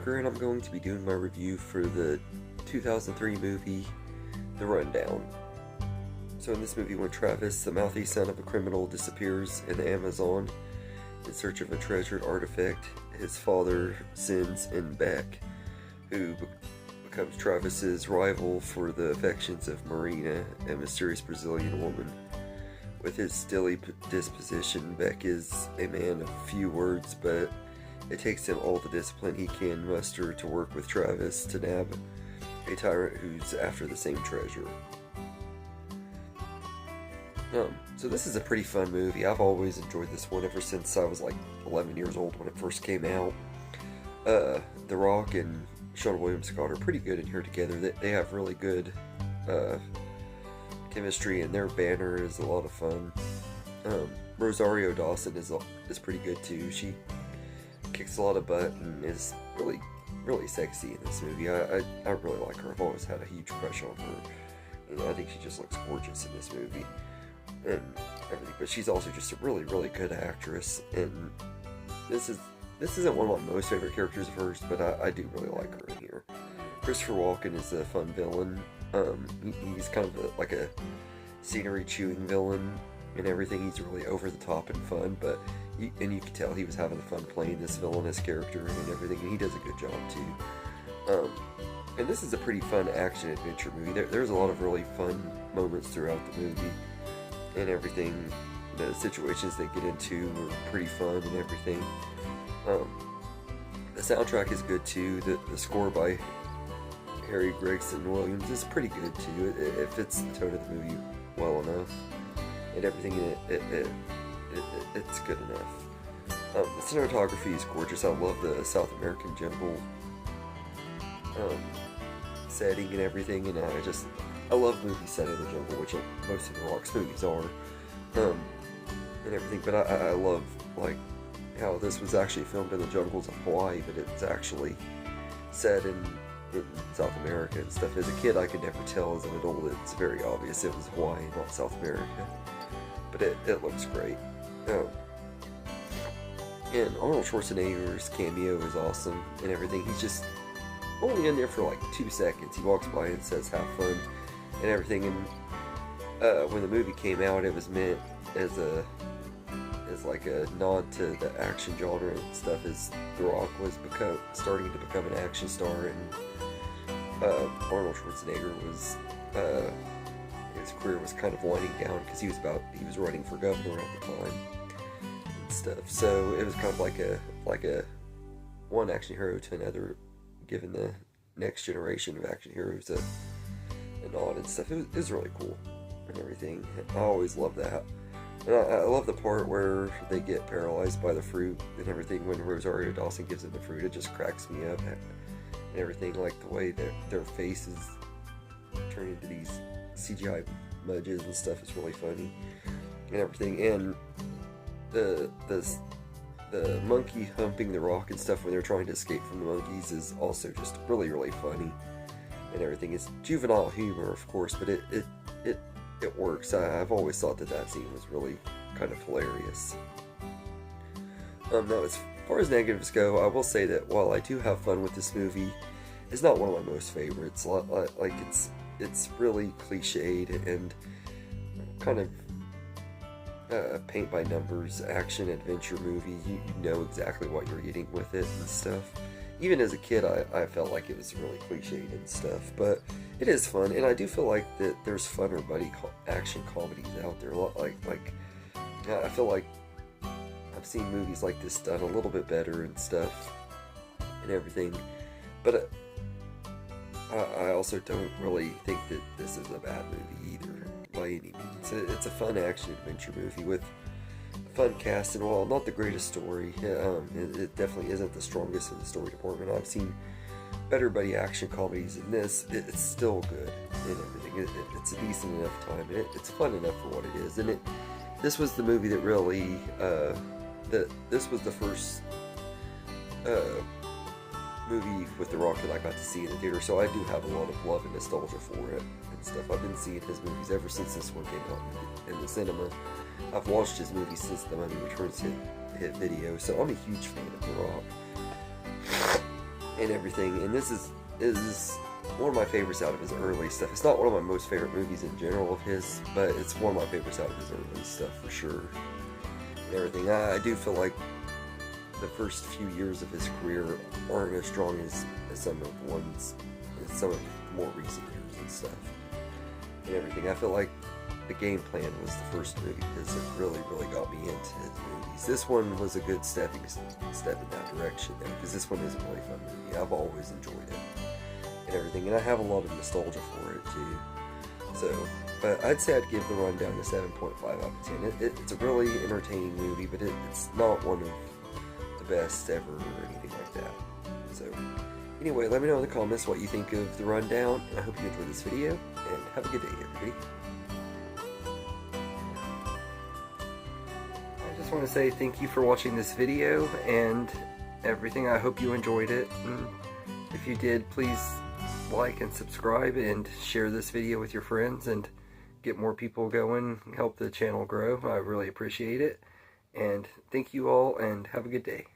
Parker, and I'm going to be doing my review for the 2003 movie, The Rundown. So in this movie, when Travis, the mouthy son of a criminal, disappears in the Amazon in search of a treasured artifact, his father sends in Beck, who becomes Travis's rival for the affections of Marina, a mysterious Brazilian woman. With his stilly disposition, Beck is a man of few words, but it takes him all the discipline he can muster to work with Travis to nab a tyrant who's after the same treasure. So this is a pretty fun movie. I've always enjoyed this one ever since I was like 11 years old when it first came out. The Rock and Seann William Scott are pretty good in here together. They have really good chemistry, and their banner is a lot of fun. Rosario Dawson is pretty good too. She kicks a lot of butt and is really sexy in this movie. I really like her. I've always had a huge crush on her, and I think she just looks gorgeous in this movie and everything. But she's also just a really good actress, and this isn't one of my most favorite characters of hers, but I do really like her in here. Christopher Walken is a fun villain. He's kind of like a scenery chewing villain and everything. He's really over the top and fun, but you can tell he was having fun playing this villainous character and everything, and he does a good job too. And this is a pretty fun action adventure movie. There's a lot of really fun moments throughout the movie and everything. The situations they get into are pretty fun and everything. The soundtrack is good too. The score by Harry Gregson Williams is pretty good too. It fits the tone of the movie well enough, and everything in it's good enough. The cinematography is gorgeous. I love the South American jungle setting and everything, and I love movies set in the jungle, which most of the Rock's movies are, and everything. But I love like how this was actually filmed in the jungles of Hawaii, but it's actually set in South America and stuff. As a kid, I could never tell. As an adult, it's very obvious it was Hawaii, not South America. But it looks great. And Arnold Schwarzenegger's cameo is awesome and everything. He's just only in there for like 2 seconds. He walks by and says, "Have fun," and everything. And when the movie came out, it was meant as like a nod to the action genre and stuff, as The Rock was starting to become an action star, and Arnold Schwarzenegger was his career was kind of winding down because he was running for governor at the time and stuff. So it was kind of like a one action hero to another, giving the next generation of action heroes a nod and stuff. It was really cool and everything. I always love that. And I love the part where they get paralyzed by the fruit and everything. When Rosario Dawson gives them the fruit, it just cracks me up and everything. Like the way their faces turn into these CGI mudges and stuff is really funny and everything. And the monkey humping the Rock and stuff when they're trying to escape from the monkeys is also just really funny and everything. It's juvenile humor, of course, but it works. I've always thought that scene was really kind of hilarious. Now, as far as negatives go, I will say that while I do have fun with this movie, it's not one of my most favorites. Like it's really cliched and kind of paint by numbers action adventure movie. You know exactly what you're getting with it and stuff. Even as a kid, I felt like it was really cliched and stuff, but it is fun, and I do feel like that there's funner buddy action comedies out there. I feel like I've seen movies like this done a little bit better and stuff and everything, but I also don't really think that this is a bad movie either by any means. It's a fun action adventure movie with a fun cast, and while not the greatest story, it definitely isn't the strongest in the story department. I've seen better buddy action comedies than this. It's still good and everything. It's a decent enough time, and it's fun enough for what it is. And this was the movie that really this was the first movie with The Rock that I got to see in the theater, so I do have a lot of love and nostalgia for it and stuff. I've been seeing his movies ever since this one came out in the cinema. I've watched his movies since The Mummy Returns hit video, so I'm a huge fan of The Rock. and everything. And this is one of my favorites out of his early stuff. It's not one of my most favorite movies in general of his, but it's one of my favorites out of his early stuff for sure. And everything. I do feel like the first few years of his career aren't as strong as some of the more recent years and stuff. And everything. I feel like The Game Plan was the first movie because it really got me into his movies. This one was a good step in that direction there, because this one is a really fun movie. I've always enjoyed it and everything, and I have a lot of nostalgia for it too. So, but I'd say I'd give The Rundown a 7.5 out of 10. It's a really entertaining movie, but it's not one of the best ever or anything like that. So, anyway, let me know in the comments what you think of The Rundown, and I hope you enjoyed this video, and have a good day, everybody. I just want to say thank you for watching this video and everything. I hope you enjoyed it, and if you did, please like and subscribe and share this video with your friends and get more people going, help the channel grow. I really appreciate it, and thank you all, and have a good day.